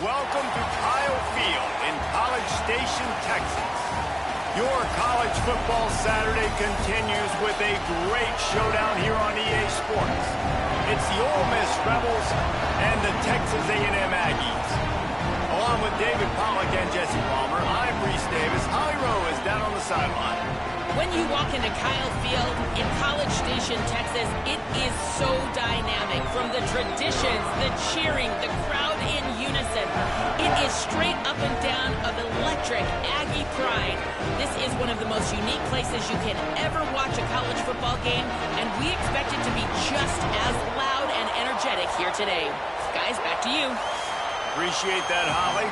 welcome to Kyle Field in College Station, Texas. Your college football Saturday continues with a great showdown here on EA Sports. It's the Ole Miss Rebels and the Texas A&M Aggies. Along with David Pollack and Jesse Palmer, I'm Reese Davis. Holly Rowe is down on the sideline. When you walk into Kyle Field in College Station, Texas, it is so dynamic. From the traditions, the cheering, the crowd in unison. It is straight up and down of electric Aggie pride. This is one of the most unique places you can ever watch a college football game, and we expect it to be just as loud and energetic here today. Guys, back to you. Appreciate that, Holly.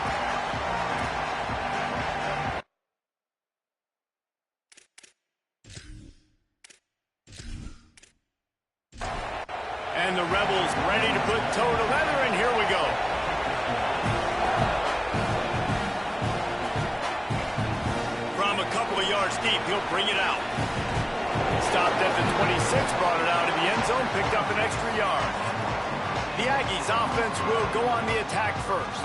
And the Rebels ready to put toe to leather, and here we go. From a couple of yards deep, he'll bring it out. Stopped at the 26, brought it out of the end zone, picked up an extra yard. The Aggies offense will go on the attack first.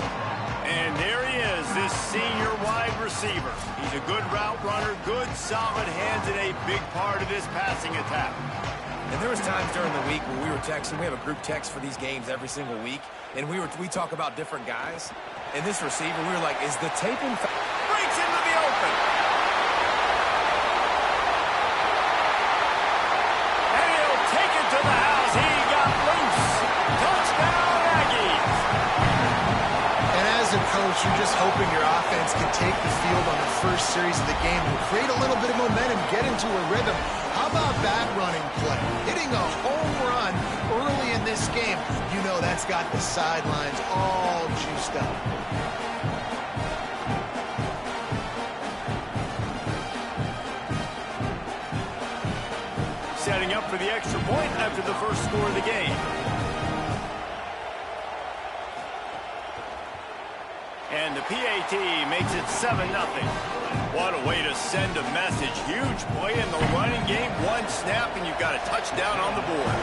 And there he is, this senior wide receiver. He's a good route runner, good solid hands, and a big part of this passing attack. And there was times during the week when we were texting. We have a group text for these games every single week, and we talk about different guys. And this receiver, we were like, is the tape in? Breaks into the open. And he'll take it to the house. He got loose. Touchdown, Aggies. And as a coach, you're just hoping your offense can take the field on the first series of the game and create a little bit of momentum, get into a rhythm. How about that running play? Hitting a home run early in this game. You know that's got the sidelines all juiced up. Setting up for the extra point after the first score of the game. And the PAT makes it 7-0. What a way to send a message. Huge play in the running game. One snap, and you've got a touchdown on the board.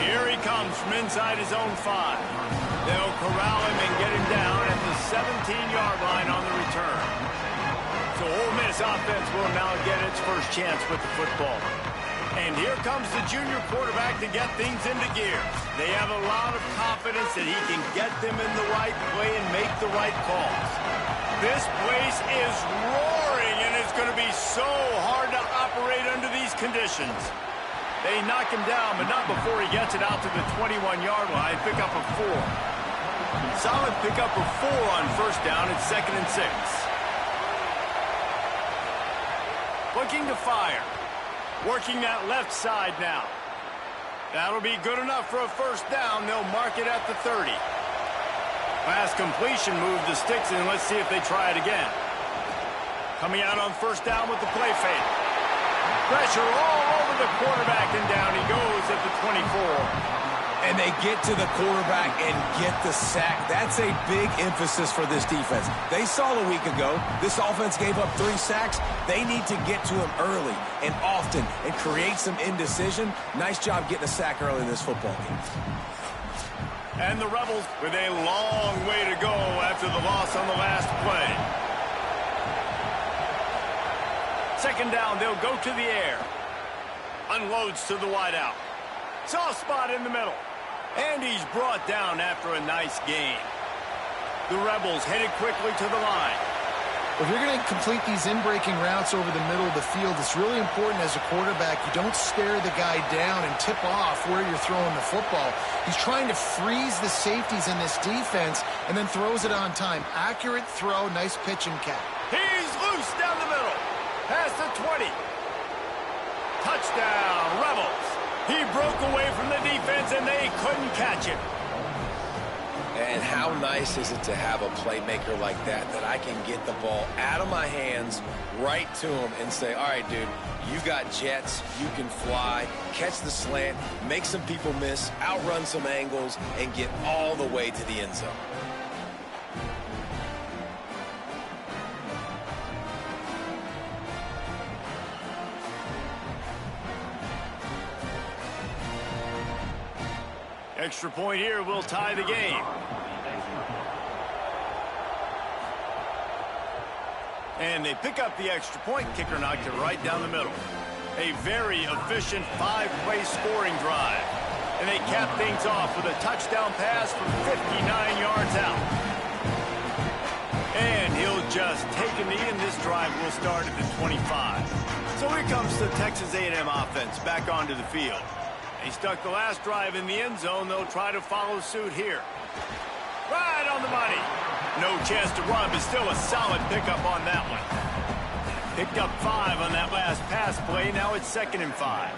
Here he comes from inside his own 5. They'll corral him and get him down at the 17-yard line on the return. So Ole Miss offense will now get its first chance with the football. And here comes the junior quarterback to get things into gear. They have a lot of confidence that he can get them in the right play and make the right calls. This place is roaring, and it's going to be so hard to operate under these conditions. They knock him down, but not before he gets it out to the 21-yard line. Pick up a 4. Solid pickup of 4 on first down. It's 2nd and 6. Looking to fire. Working that left side now. That'll be good enough for a first down. They'll mark it at the 30. Pass completion move the sticks, and let's see if they try it again. Coming out on first down with the play fake. Pressure all over the quarterback, and down he goes at the 24. And they get to the quarterback and get the sack. That's a big emphasis for this defense. They saw a week ago, this offense gave up 3 sacks. They need to get to him early and often and create some indecision. Nice job getting a sack early in this football game. And the Rebels with a long way to go after the loss on the last play. 2nd down, they'll go to the air. Unloads to the wideout. Soft spot in the middle. And he's brought down after a nice gain. The Rebels headed quickly to the line. If you're going to complete these in-breaking routes over the middle of the field, it's really important as a quarterback you don't stare the guy down and tip off where you're throwing the football. He's trying to freeze the safeties in this defense and then throws it on time. Accurate throw, nice pitch and catch. He's loose down the middle. Past the 20. Touchdown, Rebels. He broke away from the defense, and they couldn't catch him. And how nice is it to have a playmaker like that I can get the ball out of my hands right to him and say, all right, dude, you got jets, you can fly, catch the slant, make some people miss, outrun some angles, and get all the way to the end zone. Extra point here will tie the game. And they pick up the extra point. Kicker knocked it right down the middle. A very efficient 5-play scoring drive. And they cap things off with a touchdown pass from 59 yards out. And he'll just take a knee, and this drive will start at the 25. So here comes the Texas A&M offense back onto the field. They stuck the last drive in the end zone. They'll try to follow suit here. Right on the money. No chance to run, but still a solid pickup on that one. Picked up 5 on that last pass play. Now it's 2nd and 5.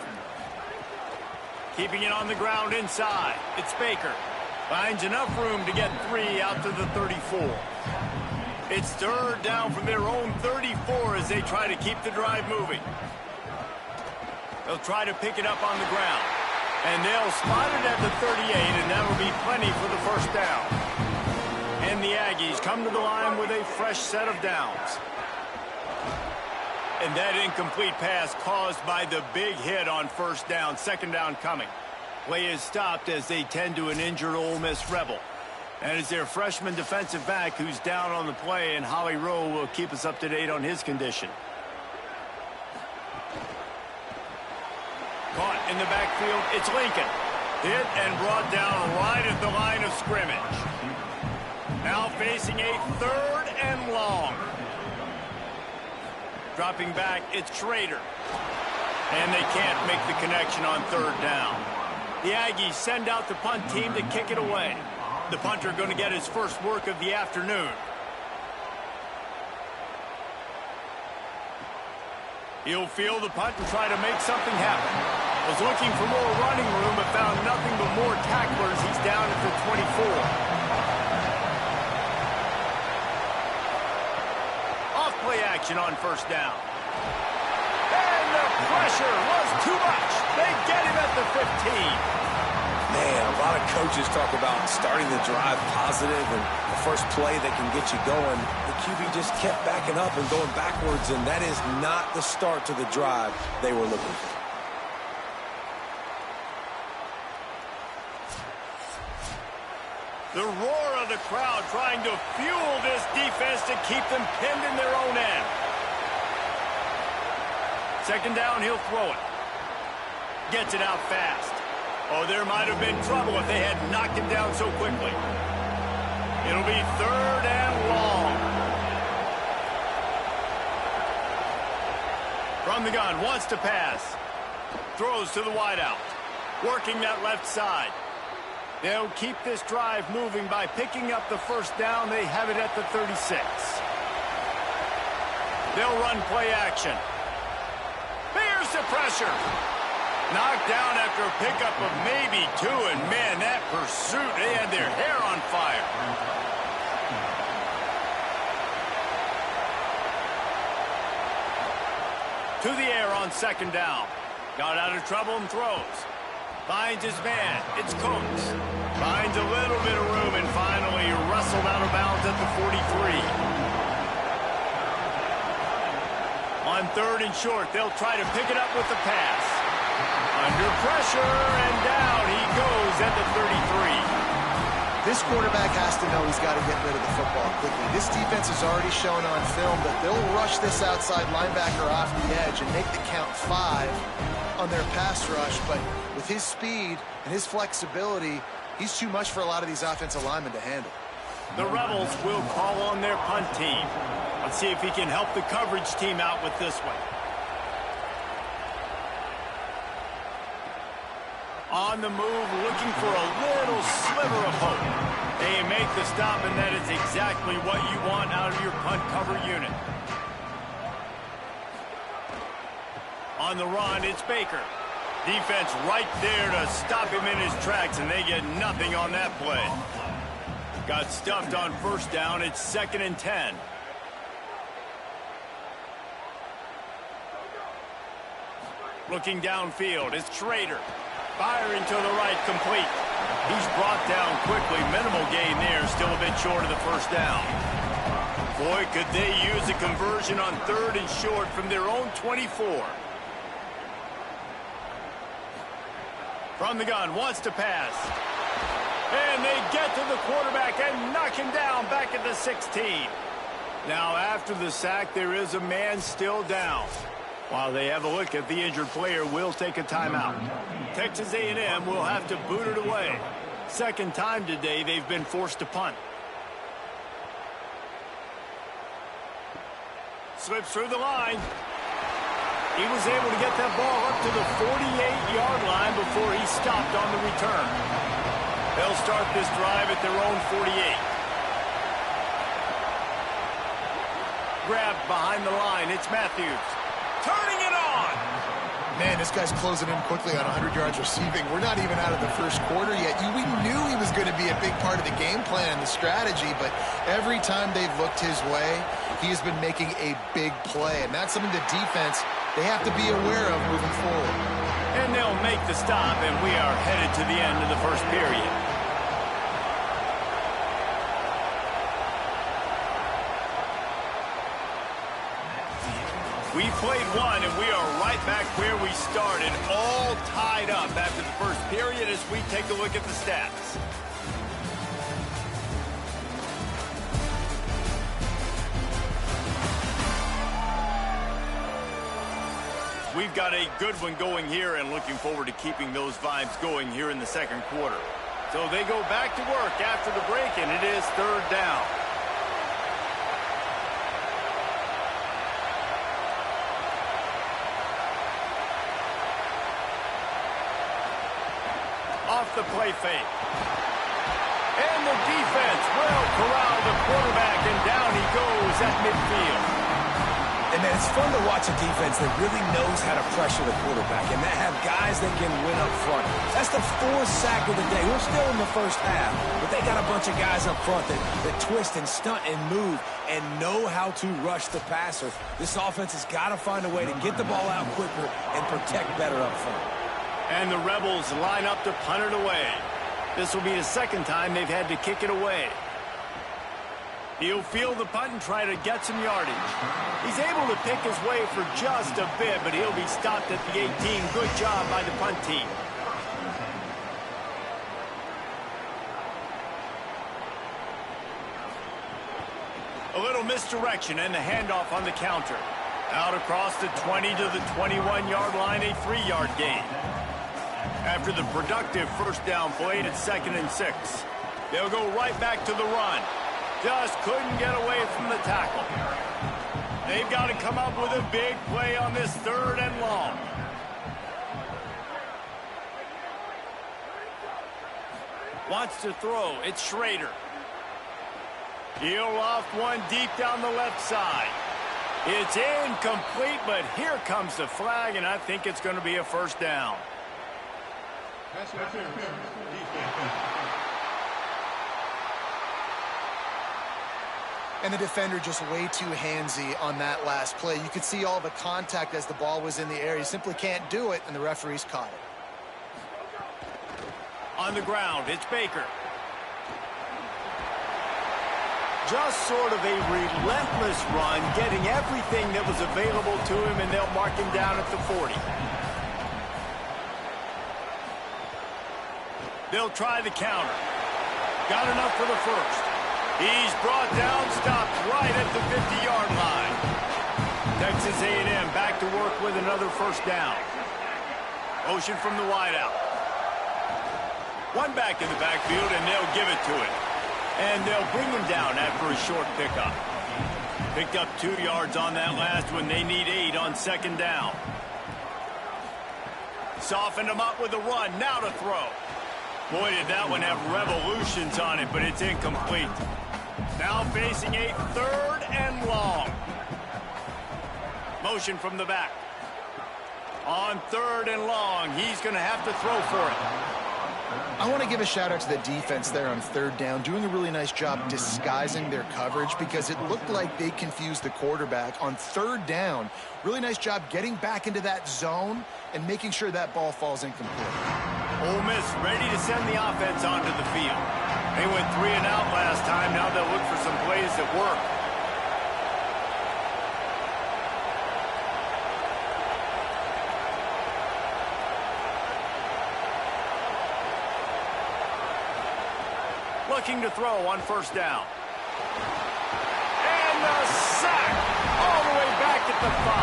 Keeping it on the ground inside. It's Baker. Finds enough room to get 3 out to the 34. It's 3rd down from their own 34 as they try to keep the drive moving. They'll try to pick it up on the ground. And they'll spot it at the 38, and that'll be plenty for the 1st down. And the Aggies come to the line with a fresh set of downs. And that incomplete pass caused by the big hit on 1st down. 2nd down coming. Play is stopped as they tend to an injured Ole Miss Rebel. And it's their freshman defensive back who's down on the play, and Holly Rowe will keep us up to date on his condition. Caught in the backfield, it's Lincoln. Hit and brought down right at the line of scrimmage. Now facing a 3rd and long. Dropping back, it's Schrader. And they can't make the connection on 3rd down. The Aggies send out the punt team to kick it away. The punter going to get his first work of the afternoon. He'll field the punt and try to make something happen. Was looking for more running room, but found nothing but more tacklers. He's down at the 24. Off-play action on 1st down. And the pressure was too much. They get him at the 15. Man, a lot of coaches talk about starting the drive positive and the first play that can get you going. The QB just kept backing up and going backwards, and that is not the start to the drive they were looking for. The roar of the crowd trying to fuel this defense to keep them pinned in their own end. 2nd down, he'll throw it. Gets it out fast. Oh, there might have been trouble if they had knocked him down so quickly. It'll be 3rd and long. From the gun, wants to pass. Throws to the wideout. Working that left side. They'll keep this drive moving by picking up the 1st down. They have it at the 36. They'll run play action. Here's the pressure. Knocked down after a pickup of maybe 2, and man, that pursuit, they had their hair on fire. To the air on 2nd down. Got out of trouble and throws. Finds his man. It's Coates. Finds a little bit of room and finally wrestled out of bounds at the 43. On 3rd and short, they'll try to pick it up with the pass. Under pressure, and down he goes at the 33. This quarterback has to know he's got to get rid of the football quickly. This defense has already shown on film that they'll rush this outside linebacker off the edge and make the count 5 on their pass rush. But with his speed and his flexibility, he's too much for a lot of these offensive linemen to handle. The Rebels will call on their punt team. Let's see if he can help the coverage team out with this one. On the move, looking for a little sliver of hope. They make the stop, and that is exactly what you want out of your punt cover unit. On the run, it's Baker. Defense right there to stop him in his tracks, and they get nothing on that play. Got stuffed on 1st down. It's 2nd and 10. Looking downfield, it's Schrader. Firing to the right, complete. He's brought down quickly. Minimal gain there, still a bit short of the 1st down. Boy, could they use a conversion on 3rd and short from their own 24. From the gun, wants to pass. And they get to the quarterback and knock him down back at the 16. Now, after the sack, there is a man still down. While they have a look at the injured player, we'll take a timeout. Texas A&M will have to boot it away. Second time today they've been forced to punt. Slips through the line. He was able to get that ball up to the 48-yard line before he stopped on the return. They'll start this drive at their own 48. Grabbed behind the line. It's Matthews. Turning it on. Man, this guy's closing in quickly on 100 yards receiving. We're not even out of the first quarter yet. We knew he was going to be a big part of the game plan and the strategy, but every time they've looked his way, he has been making a big play, and that's something the defense, they have to be aware of moving forward. And they'll make the stop, and we are headed to the end of the first period. We played one, and we are right back where we started, all tied up after the first period as we take a look at the stats. We've got a good one going here and looking forward to keeping those vibes going here in the second quarter. So they go back to work after the break, and it is third down. Off the play fake. And the defense will corral the quarterback, and down he goes at midfield. And, man, it's fun to watch a defense that really knows how to pressure the quarterback and that have guys that can win up front. That's the fourth sack of the day. We're still in the first half, but they got a bunch of guys up front that twist and stunt and move and know how to rush the passer. This offense has got to find a way to get the ball out quicker and protect better up front. And the Rebels line up to punt it away. This will be the second time they've had to kick it away. He'll field the punt and try to get some yardage. He's able to pick his way for just a bit, but he'll be stopped at the 18. Good job by the punt team. A little misdirection and the handoff on the counter. Out across the 20 to the 21-yard line, a 3-yard gain. After the productive first down play, it's 2nd and 6. They'll go right back to the run. Just couldn't get away from the tackle. They've got to come up with a big play on this 3rd and long. Wants to throw. It's Schrader. He'll loft one deep down the left side. It's incomplete, but here comes the flag, and I think it's going to be a first down. And the defender just way too handsy on that last play. You could see all the contact as the ball was in the air. He simply can't do it, and the referees caught it. On the ground, it's Baker. Just sort of a relentless run, getting everything that was available to him, and they'll mark him down at the 40. They'll try the counter. Got enough for the first. He's brought down, stopped right at the 50-yard line. Texas A&M back to work with another first down. Motion from the wideout. One back in the backfield, and they'll give it to him. And they'll bring him down after a short pickup. Picked up 2 yards on that last one. They need 8 on 2nd down. Softened him up with a run. Now to throw. Boy, did that one have revolutions on it, but it's incomplete. Now facing a 3rd and long. Motion from the back. On 3rd and long, he's going to have to throw for it. I want to give a shout out to the defense there on 3rd down, doing a really nice job disguising their coverage because it looked like they confused the quarterback on 3rd down. Really nice job getting back into that zone and making sure that ball falls incomplete. Ole Miss ready to send the offense onto the field. They went 3 and out last time. Now they'll look for some plays that work. looking to throw on first down. And the sack all the way back at the 5.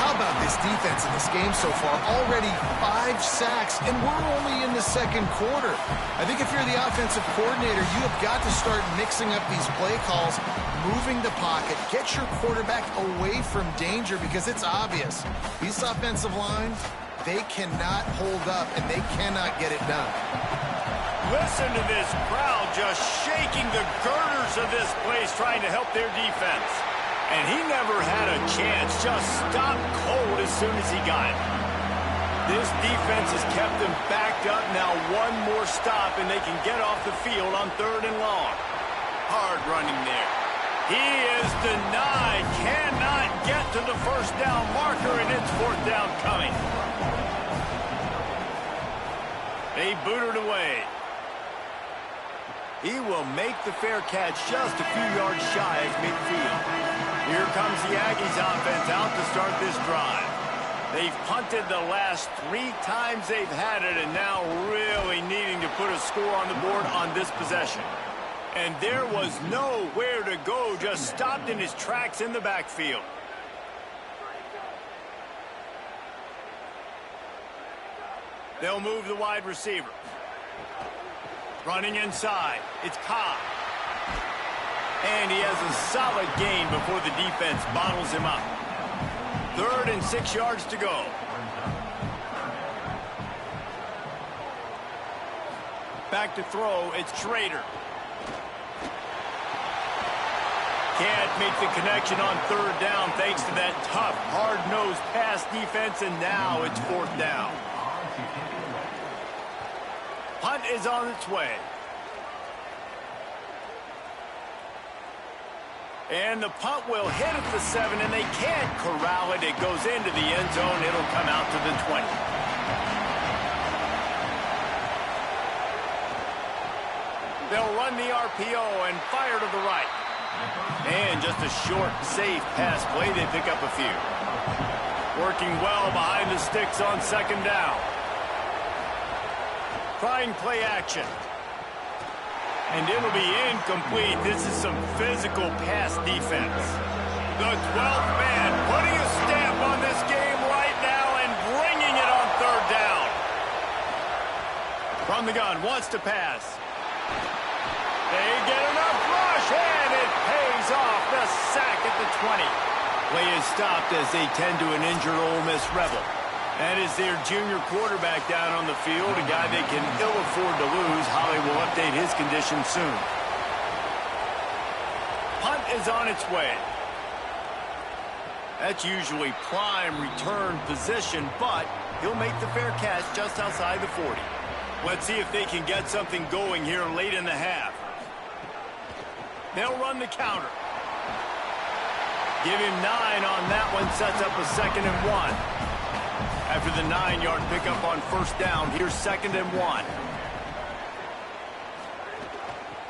How about this defense in this game so far? Already 5 sacks, and we're only in the second quarter. I think if you're the offensive coordinator, you have got to start mixing up these play calls, moving the pocket, get your quarterback away from danger, because it's obvious. These offensive lines, they cannot hold up, and they cannot get it done. Listen to this crowd just shaking the girders of this place, trying to help their defense. And he never had a chance, just stopped cold as soon as he got it. This defense has kept them backed up. Now one more stop, and they can get off the field on 3rd and long. Hard running there. He is denied, cannot get to the first down marker, and it's 4th down coming. They boot it away. He will make the fair catch just a few yards shy of midfield. Here comes the Aggies offense out to start this drive. They've punted the last 3 times they've had it, and now really needing to put a score on the board on this possession. And there was nowhere to go, just stopped in his tracks in the backfield. They'll move the wide receiver. Running inside, it's Cobb. And he has a solid gain before the defense bottles him up. 3rd and 6 yards to go. Back to throw, it's Schrader. Can't make the connection on 3rd down thanks to that tough, hard-nosed pass defense, and now it's 4th down. Punt is on its way. And the punt will hit at the 7, and they can't corral it. It goes into the end zone. It'll come out to the 20. They'll run the RPO and fire to the right. And just a short, safe pass play. They pick up a few. Working well behind the sticks on 2nd down. Trying play action. And it'll be incomplete. This is some physical pass defense. The 12th man putting a stamp on this game right now and bringing it on 3rd down. From the gun, wants to pass. They get enough rush, and it pays off. The sack at the 20. Play is stopped as they tend to an injured Ole Miss Rebel. That is their junior quarterback down on the field, a guy they can ill afford to lose. Holly will update his condition soon. Punt is on its way. That's usually prime return position, but he'll make the fair catch just outside the 40. Let's see if they can get something going here late in the half. They'll run the counter. Give him 9 on that one, sets up a 2nd and 1. After the 9-yard pickup on 1st down, here's 2nd and 1.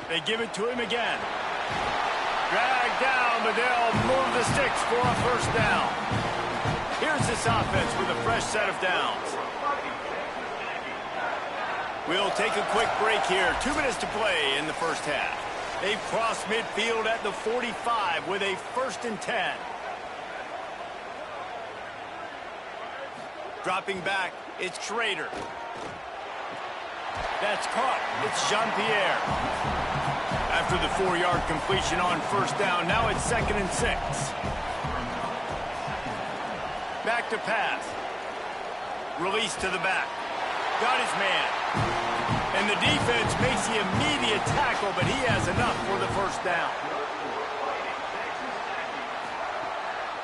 They give it to him again. Dragged down, but they'll move the sticks for a 1st down. Here's this offense with a fresh set of downs. We'll take a quick break here. 2 minutes to play in the first half. They've crossed midfield at the 45 with a 1st and 10. Dropping back, it's Schrader. That's caught. It's Jean-Pierre. After the 4-yard completion on 1st down, now it's 2nd and 6. Back to pass. Release to the back. Got his man. And the defense makes the immediate tackle, but he has enough for the 1st down.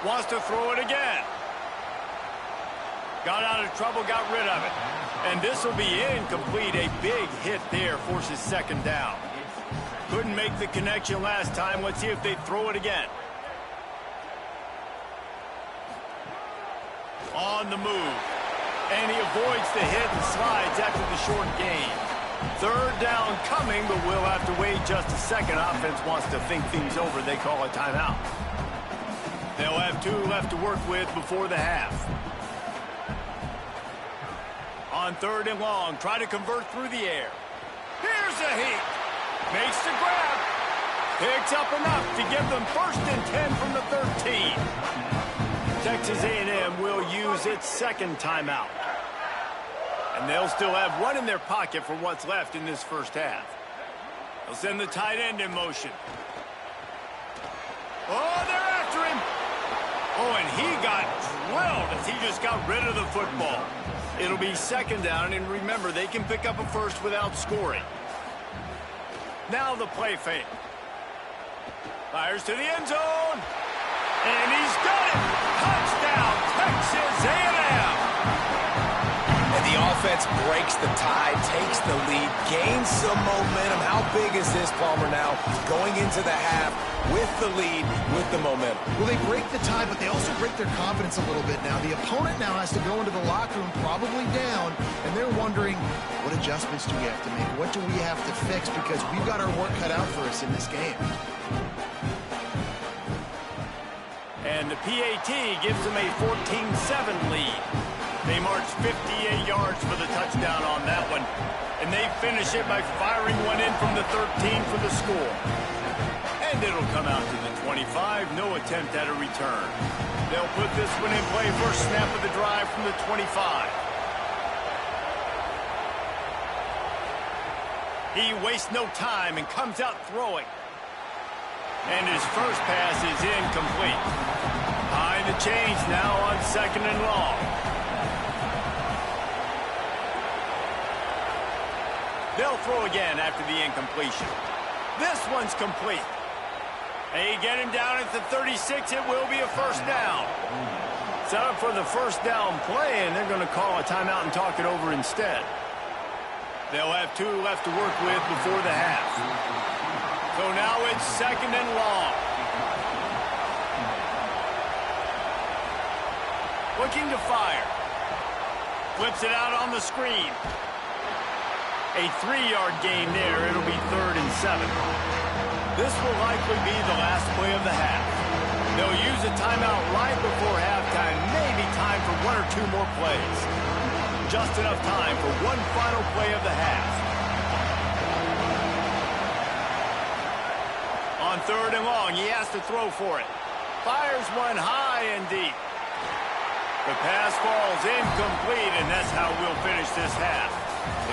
Wants to throw it again. Got out of trouble, got rid of it. And this will be incomplete. A big hit there forces 2nd down. Couldn't make the connection last time. Let's see if they throw it again. On the move. And he avoids the hit and slides after the short gain. 3rd down coming, but we'll have to wait just a second. Offense wants to think things over. They call a timeout. They'll have 2 left to work with before the half. On 3rd and long, try to convert through the air. Here's a heat. Makes the grab. Picks up enough to give them 1st and 10 from the 13. Texas A&M will use its second timeout. And they'll still have one in their pocket for what's left in this first half. They'll send the tight end in motion. Oh, they're after him. Oh, and he got drilled as he just got rid of the football. It'll be 2nd down, and remember, they can pick up a first without scoring. Now the play fake. Fires to the end zone. And he's got it. Touchdown, Texas A&M. And the offense breaks the tie, takes the lead, gains some momentum. How big is this, Palmer, now? Going into the half with the lead, with the momentum. Well, they break the tie, but they also break their confidence a little bit now. The opponent now has to go into the locker room probably down, and they're wondering, what adjustments do we have to make? What do we have to fix? Because we've got our work cut out for us in this game. And the PAT gives them a 14-7 lead. They march 58 yards for the touchdown on that one. And they finish it by firing one in from the 13 for the score. And it'll come out to the 25. No attempt at a return. They'll put this one in play. First snap of the drive from the 25. He wastes no time and comes out throwing. And his first pass is incomplete. Behind the chains now on 2nd and long. They'll throw again after the incompletion. This one's complete. They get him down at the 36. It will be a 1st down. Set up for the 1st down play, and they're going to call a timeout and talk it over instead. They'll have 2 left to work with before the half. So now it's 2nd and long. Looking to fire. Flips it out on the screen. A 3-yard gain there. It'll be 3rd and 7. This will likely be the last play of the half. They'll use a timeout right before halftime. Maybe time for 1 or 2 more plays. Just enough time for one final play of the half. On 3rd and long, he has to throw for it. Fires one high and deep. The pass falls incomplete, and that's how we'll finish this half.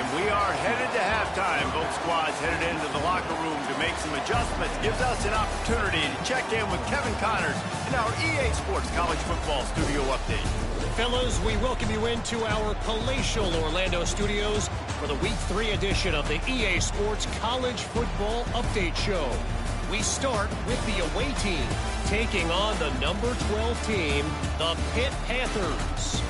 And we are headed to halftime. Both squads headed into the locker room to make some adjustments. Gives us an opportunity to check in with Kevin Connors in our EA Sports College Football Studio Update. Fellas, we welcome you into our palatial Orlando studios for the Week 3 edition of the EA Sports College Football Update Show. We start with the away team, taking on the number 12 team, the Pitt Panthers.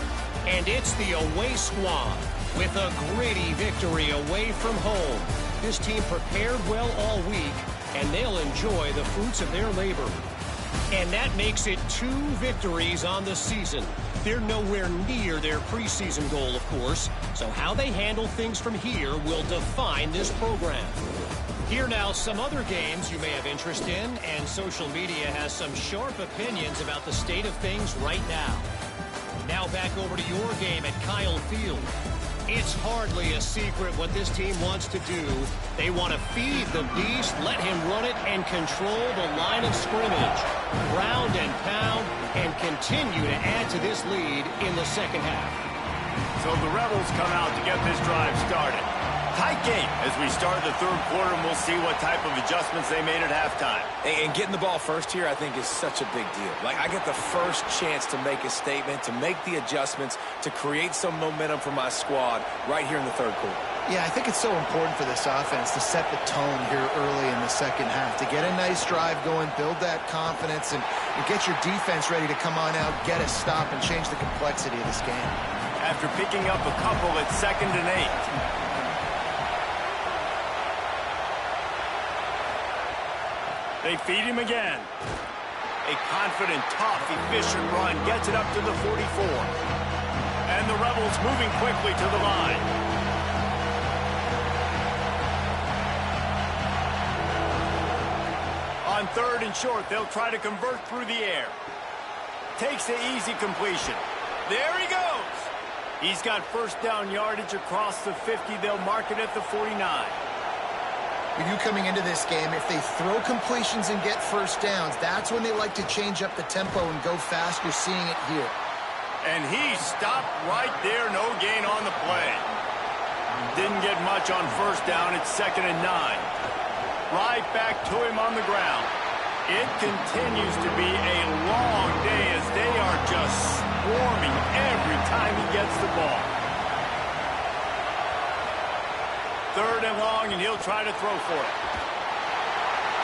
And it's the away squad with a gritty victory away from home. This team prepared well all week, and they'll enjoy the fruits of their labor. And that makes it 2 victories on the season. They're nowhere near their preseason goal, of course, so how they handle things from here will define this program. Here now, some other games you may have interest in, and social media has some sharp opinions about the state of things right now. Now back over to your game at Kyle Field. It's hardly a secret what this team wants to do. They want to feed the beast, let him run it, and control the line of scrimmage. Ground and pound, and continue to add to this lead in the second half. So the Rebels come out to get this drive started. Tight game as we start the 3rd quarter, and we'll see what type of adjustments they made at halftime. And getting the ball first here, I think, is such a big deal. Like, I get the first chance to make a statement, to make the adjustments, to create some momentum for my squad right here in the 3rd quarter. Yeah, I think it's so important for this offense to set the tone here early in the second half, to get a nice drive going, build that confidence, and get your defense ready to come on out, get a stop, and change the complexity of this game. After picking up a couple at 2nd and 8. They feed him again. A confident, tough, efficient run gets it up to the 44. And the Rebels moving quickly to the line. On 3rd and short, they'll try to convert through the air. Takes the easy completion. There he goes. He's got 1st down yardage across the 50. They'll mark it at the 49. With you coming into this game, if they throw completions and get first downs, that's when they like to change up the tempo and go fast. You're seeing it here. And he stopped right there. No gain on the play. Didn't get much on first down. It's 2nd and 9. Right back to him on the ground. It continues to be a long day as they are just swarming every time he gets the ball. 3rd and long, and he'll try to throw for it.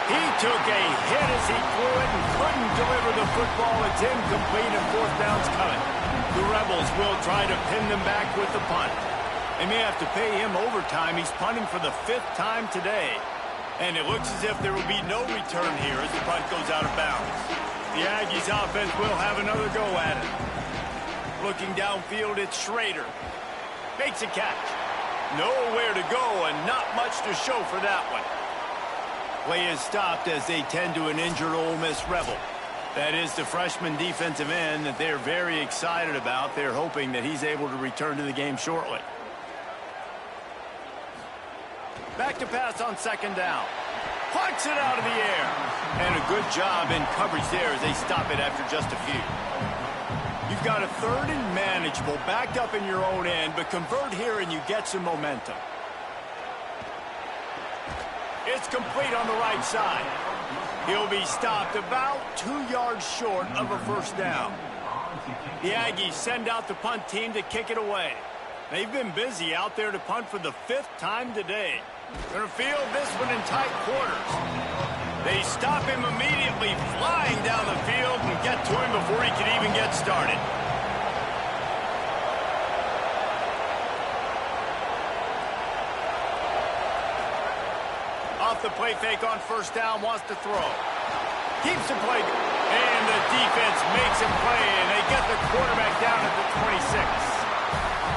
He took a hit as he threw it and couldn't deliver the football. It's incomplete, and 4th down's coming. The Rebels will try to pin them back with the punt. They may have to pay him overtime. He's punting for the 5th time today. And it looks as if there will be no return here as the punt goes out of bounds. The Aggies offense will have another go at it. Looking downfield, it's Schrader. Makes a catch. Nowhere to go and not much to show for that one. Play is stopped as they tend to an injured Ole Miss Rebel. That is the freshman defensive end that they're very excited about. They're hoping that he's able to return to the game shortly. Back to pass on 2nd down. Plucks it out of the air. And a good job in coverage there as they stop it after just a few. You've got a 3rd and manageable, backed up in your own end, but convert here and you get some momentum. It's complete on the right side. He'll be stopped about 2 yards short of a first down. The Aggies send out the punt team to kick it away. They've been busy out there to punt for the 5th time today. They're field this one in tight quarters. They stop him immediately, flying down the field and get to him before he can even get started. Off the play fake on first down, wants to throw. Keeps the play, and the defense makes him play, and they get the quarterback down at the 26.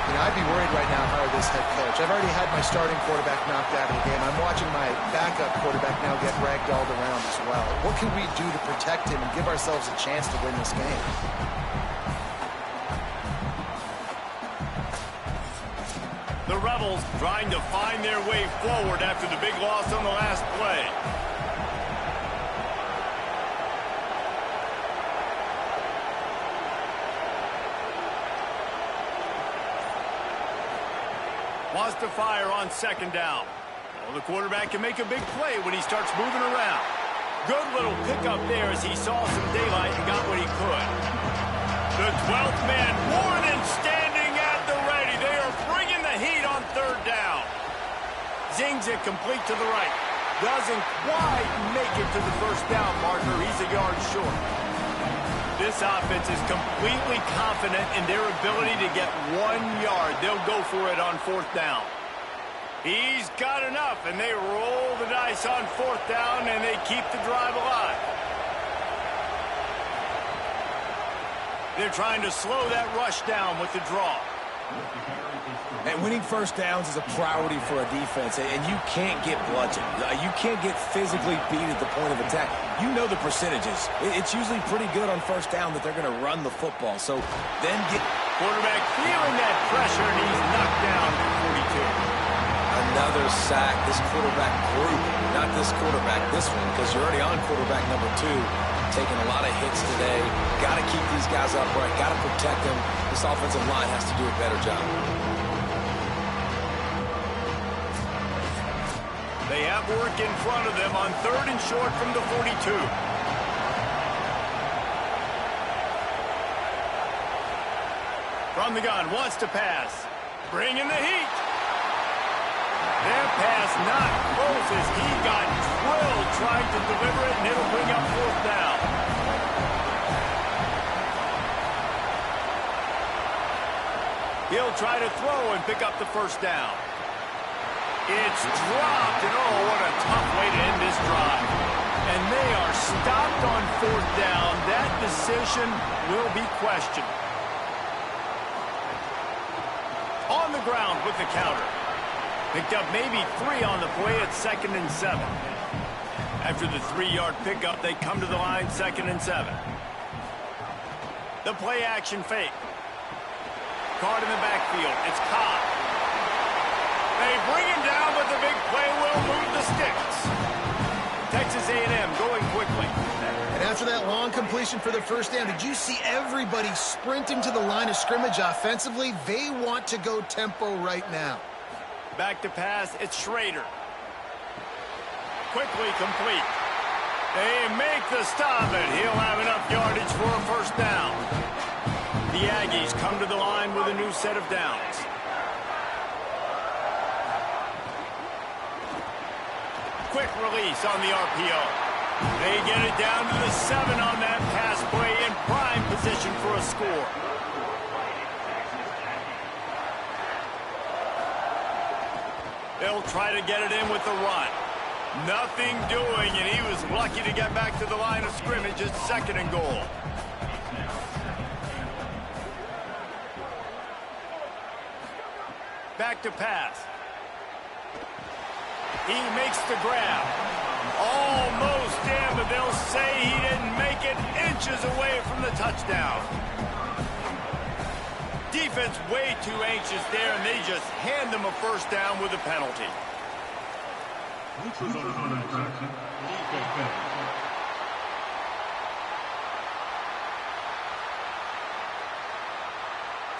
You know, I'd be worried right now if I were this head coach. I've already had my starting quarterback knocked out of the game. I'm watching my backup quarterback now get ragdolled around as well. What can we do to protect him and give ourselves a chance to win this game? The Rebels trying to find their way forward after the big loss on the last play. Wants to fire on 2nd down. Well, the quarterback can make a big play when he starts moving around. Good little pickup there as he saw some daylight and got what he could. The 12th man, Warren, standing at the ready. They are bringing the heat on 3rd down. Zings it complete to the right. Doesn't quite make it to the first down marker. He's a yard short. This offense is completely confident in their ability to get 1 yard. They'll go for it on 4th down. He's got enough, and they roll the dice on 4th down, and they keep the drive alive. They're trying to slow that rush down with the draw. And winning first downs is a priority for a defense, and you can't get bludgeoned. You can't get physically beat at the point of attack. You know the percentages. It's usually pretty good on first down that they're going to run the football. So then get... Quarterback feeling that pressure, and he's knocked down at 42. Another sack. This quarterback group, not this quarterback, this one, because you're already on quarterback number 2. Taking a lot of hits today. Got to keep these guys upright. Got to protect them. This offensive line has to do a better job. They have work in front of them on 3rd and short from the 42. From the gun, wants to pass. Bring in the heat. Their pass not close as he got drilled trying to deliver it, and it'll bring up 4th down. He'll try to throw and pick up the first down. It's dropped, and oh, what a tough way to end this drive. And they are stopped on 4th down. That decision will be questioned. On the ground with the counter. Picked up maybe 3 on the play at 2nd and 7. After the 3-yard pickup, they come to the line 2nd and 7. The play action fake. Caught in the backfield. It's Cobb. They bring him down, but the big play will move the sticks. Texas A&M going quickly. And after that long completion for the first down, did you see everybody sprinting to the line of scrimmage offensively? They want to go tempo right now. Back to pass, it's Schrader. Quickly complete. They make the stop, and he'll have enough yardage for a first down. The Aggies come to the line with a new set of downs. Quick release on the RPO. They get it down to the 7 on that pass play in prime position for a score. They'll try to get it in with the run. Nothing doing, and he was lucky to get back to the line of scrimmage at 2nd and goal. Back to pass. He makes the grab. Almost in, but they'll say he didn't make it, inches away from the touchdown. Defense way too anxious there, and they just hand them a first down with a penalty.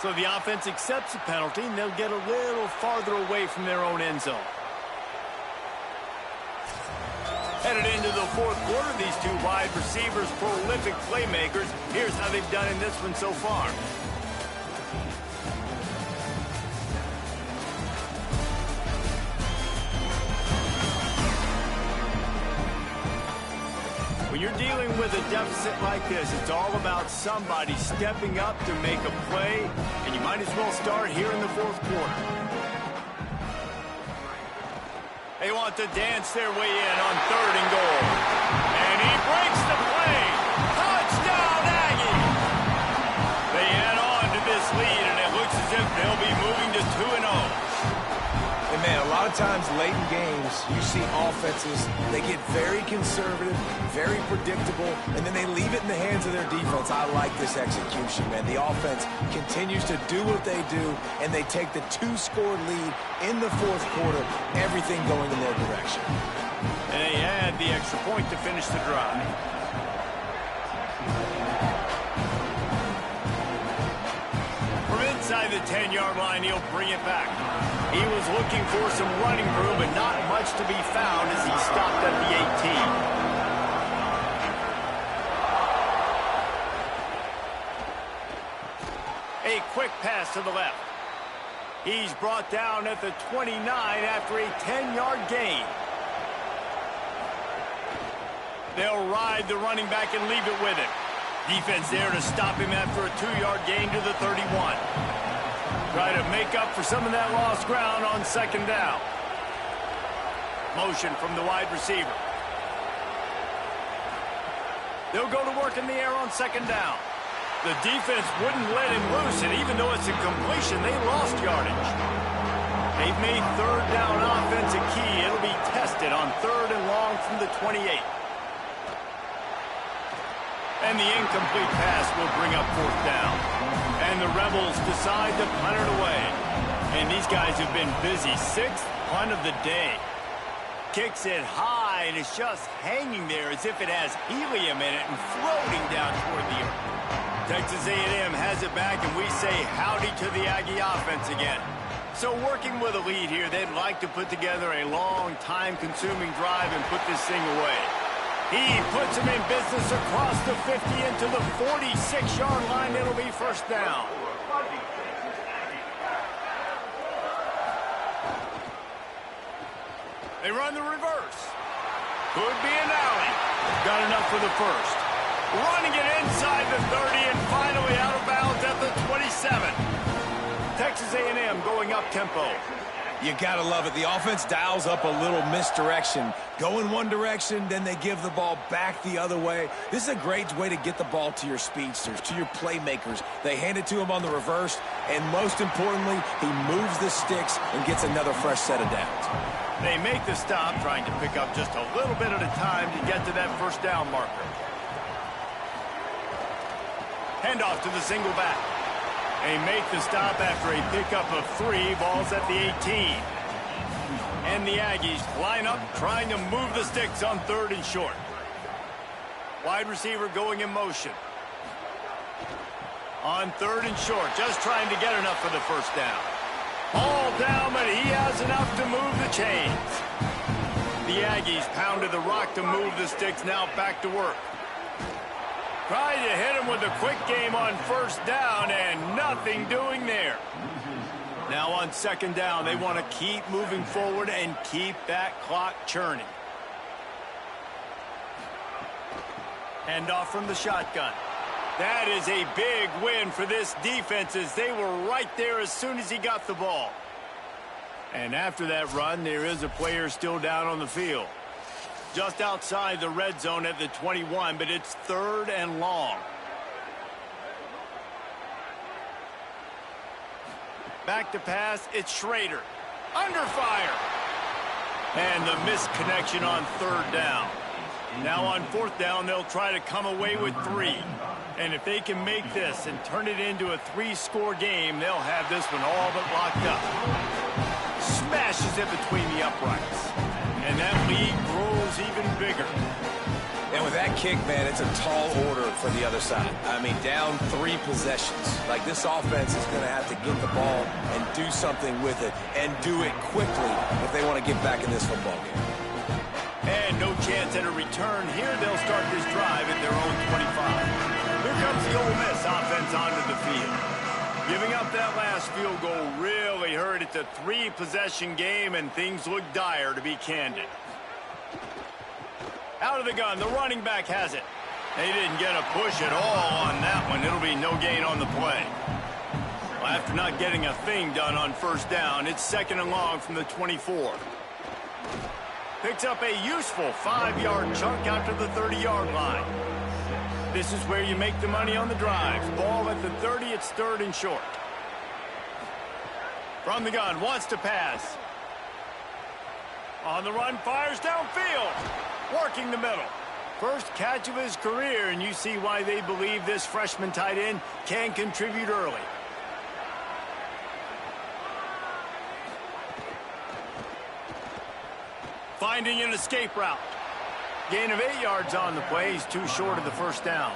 So the offense accepts the penalty, and they'll get a little farther away from their own end zone. Headed into the 4th quarter, these two wide receivers, prolific playmakers. Here's how they've done in this one so far. When you're dealing with a deficit like this, it's all about somebody stepping up to make a play, and you might as well start here in the 4th quarter. They want to dance their way in on 3rd and goal. And he breaks the play. Touchdown, Aggie! They add on to this lead, and it looks as if they'll be moving to 2-0. And man, a lot of times late in games, you see offenses, they get very conservative, very predictable, and then they leave it in the hands of their defense. I like this execution, man. The offense continues to do what they do, and they take the 2-score lead in the 4th quarter, everything going in their direction. And they add the extra point to finish the drive. From inside the 10-yard line, he'll bring it back. He was looking for some running room, but not much to be found as he stopped at the 18. A quick pass to the left. He's brought down at the 29 after a 10-yard gain. They'll ride the running back and leave it with him. Defense there to stop him after a 2-yard gain to the 31. Try to make up for some of that lost ground on 2nd down. Motion from the wide receiver. They'll go to work in the air on 2nd down. The defense wouldn't let him loose, and even though it's a completion, they lost yardage. They've made 3rd down offense a key. It'll be tested on 3rd and long from the 28. And the incomplete pass will bring up 4th down. And the Rebels decide to punt it away. And these guys have been busy. 6th punt of the day. Kicks it high, and it's just hanging there as if it has helium in it and floating down toward the earth. Texas A&M has it back, and we say howdy to the Aggie offense again. So working with a lead here, they'd like to put together a long, time-consuming drive and put this thing away. He puts him in business across the 50 into the 46-yard line. It'll be first down. They run the reverse. Could be an alley. Got enough for the first. Running it inside the 30 and finally out of bounds at the 27. Texas A&M going up tempo. You gotta love it. The offense dials up a little misdirection. Go in one direction, then they give the ball back the other way. This is a great way to get the ball to your speedsters, to your playmakers. They hand it to him on the reverse, and most importantly, he moves the sticks and gets another fresh set of downs. They make the stop, trying to pick up just a little bit at a time to get to that first down marker. Handoff to the single back. They make the stop after a pickup of 3. Ball's at the 18. And the Aggies line up, trying to move the sticks on 3rd and short. Wide receiver going in motion. On 3rd and short, just trying to get enough for the first down. All down, but he has enough to move the chains. The Aggies pounded the rock to move the sticks, now back to work. Trying to hit him with a quick game on 1st down, and nothing doing there. Now on 2nd down, they want to keep moving forward and keep that clock churning. Handoff from the shotgun. That is a big win for this defense, as they were right there as soon as he got the ball. And after that run, there is a player still down on the field. Just outside the red zone at the 21, but it's 3rd and long. Back to pass, it's Schrader. Under fire. And the missed connection on 3rd down. Now on 4th down, they'll try to come away with 3. And if they can make this and turn it into a 3-score game, they'll have this one all but locked up. Smashes it between the uprights. And that lead grows even bigger. And with that kick, man, it's a tall order for the other side. I mean, down 3 possessions. Like, this offense is going to have to get the ball and do something with it, and do it quickly if they want to get back in this football game. And no chance at a return here. They'll start this drive at their own 25. Here comes the Ole Miss offense onto the field. Giving up that last field goal really hurt. It's a 3-possession game, and things look dire, to be candid. Out of the gun, the running back has it. They didn't get a push at all on that one. It'll be no gain on the play. Well, after not getting a thing done on 1st down, it's 2nd and long from the 24. Picks up a useful 5-yard chunk out to the 30-yard line. This is where you make the money on the drives. Ball at the 30, it's 3rd and short. From the gun, wants to pass. On the run, fires downfield. Working the middle. First catch of his career, and you see why they believe this freshman tight end can contribute early. Finding an escape route. Gain of 8 yards on the play. He's too short of the 1st down.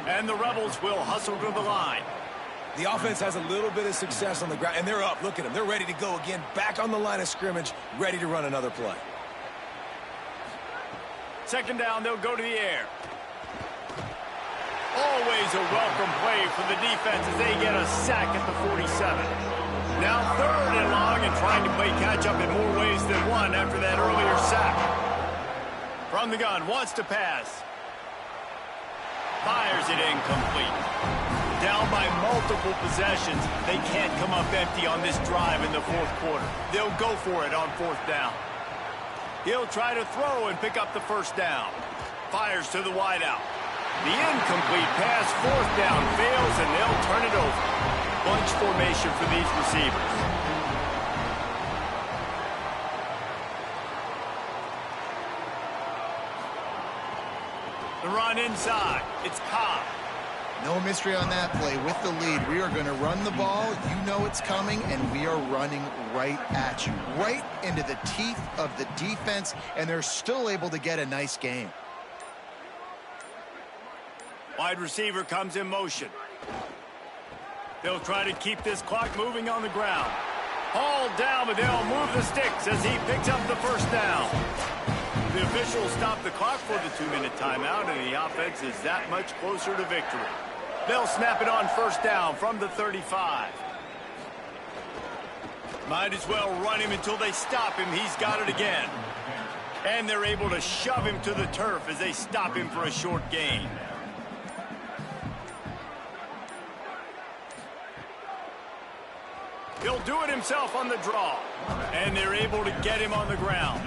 And the Rebels will hustle to the line. The offense has a little bit of success on the ground, and they're up. Look at them. They're ready to go again, back on the line of scrimmage, ready to run another play. 2nd down, they'll go to the air. Always a welcome play for the defense as they get a sack at the 47. Now 3rd and long, and trying to play catch-up in more ways than one after that earlier sack. From the gun, wants to pass. Fires it incomplete. Down by multiple possessions. They can't come up empty on this drive in the 4th quarter. They'll go for it on 4th down. He'll try to throw and pick up the 1st down. Fires to the wideout. The incomplete pass, 4th down, fails, and they'll turn it over. Bunch formation for these receivers. The run inside. It's Cobb. No mystery on that play. With the lead, we are going to run the ball. You know it's coming, and we are running right at you. Right into the teeth of the defense, and they're still able to get a nice game. Wide receiver comes in motion. They'll try to keep this clock moving on the ground. Hauled down, but they'll move the sticks as he picks up the 1st down. The officials stop the clock for the 2-minute timeout, and the offense is that much closer to victory. They'll snap it on 1st down from the 35. Might as well run him until they stop him. He's got it again. And they're able to shove him to the turf as they stop him for a short gain. He'll do it himself on the draw. And they're able to get him on the ground.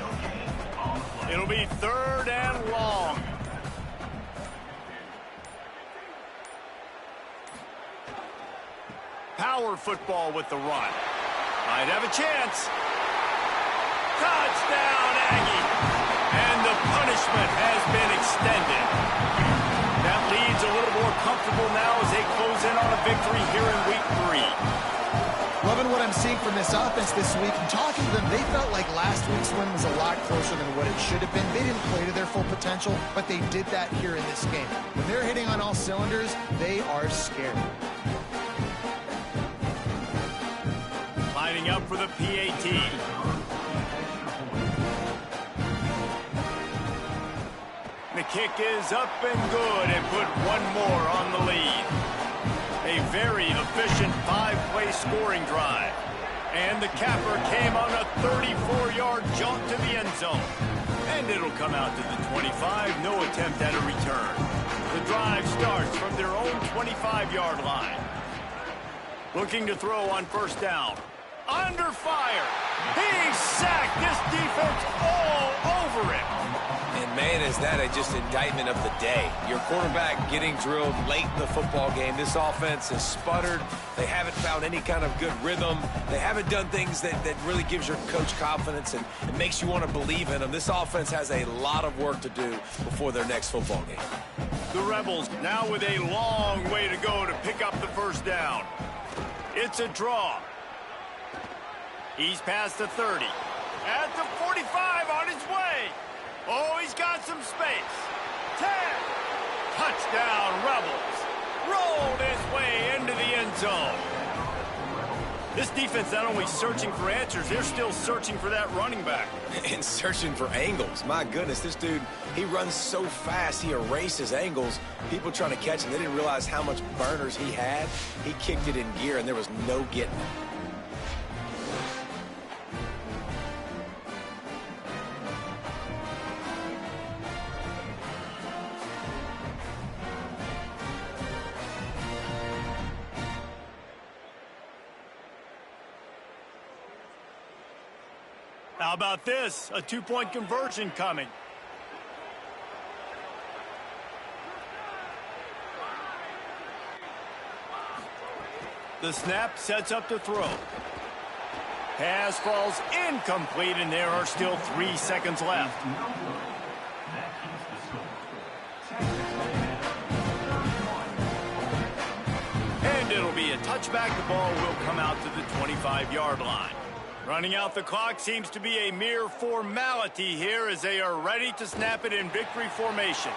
It'll be 3rd and long. Power football with the run. Might have a chance. Touchdown, Aggie. And the punishment has been extended. That lead's a little more comfortable now as they close in on a victory here in week 3. Loving what I'm seeing from this offense this week. And talking to them, they felt like last week's win was a lot closer than what it should have been. They didn't play to their full potential, but they did that here in this game. When they're hitting on all cylinders, they are scared. Lining up for the PAT. The kick is up and good, and put one more on the lead. A very efficient 5-play scoring drive. And the capper came on a 34-yard jump to the end zone. And it'll come out to the 25, no attempt at a return. The drive starts from their own 25-yard line. Looking to throw on first down. Under fire. He sacked this defense all over him. And, man, is that just indictment of the day. Your quarterback getting drilled late in the football game. This offense has sputtered. They haven't found any kind of good rhythm. They haven't done things that really gives your coach confidence and it makes you want to believe in them. This offense has a lot of work to do before their next football game. The Rebels now with a long way to go to pick up the first down. It's a draw. He's past the 30. At the 45 on his way. Oh, he's got some space. 10. Touchdown, Rebels. Rolled his way into the end zone. This defense not only searching for answers, they're still searching for that running back. And searching for angles. My goodness, this dude, he runs so fast, he erases angles. People trying to catch him, they didn't realize how much burners he had. He kicked it in gear, and there was no getting it. How about this? A two-point conversion coming. The snap sets up to throw. Pass falls incomplete, and there are still 3 seconds left. And it'll be a touchback. The ball will come out to the 25-yard line. Running out the clock seems to be a mere formality here as they are ready to snap it in victory formation.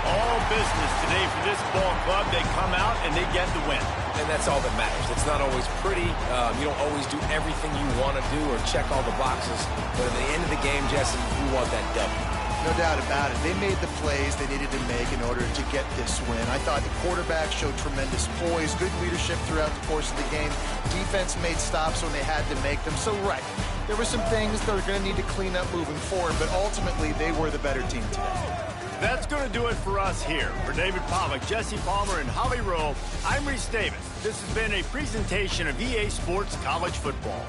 All business today for this ball club. They come out and they get the win. And that's all that matters. It's not always pretty. You don't always do everything you want to do or check all the boxes. But at the end of the game, Jesse, you want that W. No doubt about it. They made the plays they needed to make in order to get this win. I thought the quarterback showed tremendous poise, good leadership throughout the course of the game. Defense made stops when they had to make them. So, right, there were some things they're going to need to clean up moving forward, but ultimately they were the better team today. That's going to do it for us here. For David Pollack, Jesse Palmer, and Holly Rowe, I'm Reese Davis. This has been a presentation of EA Sports College Football.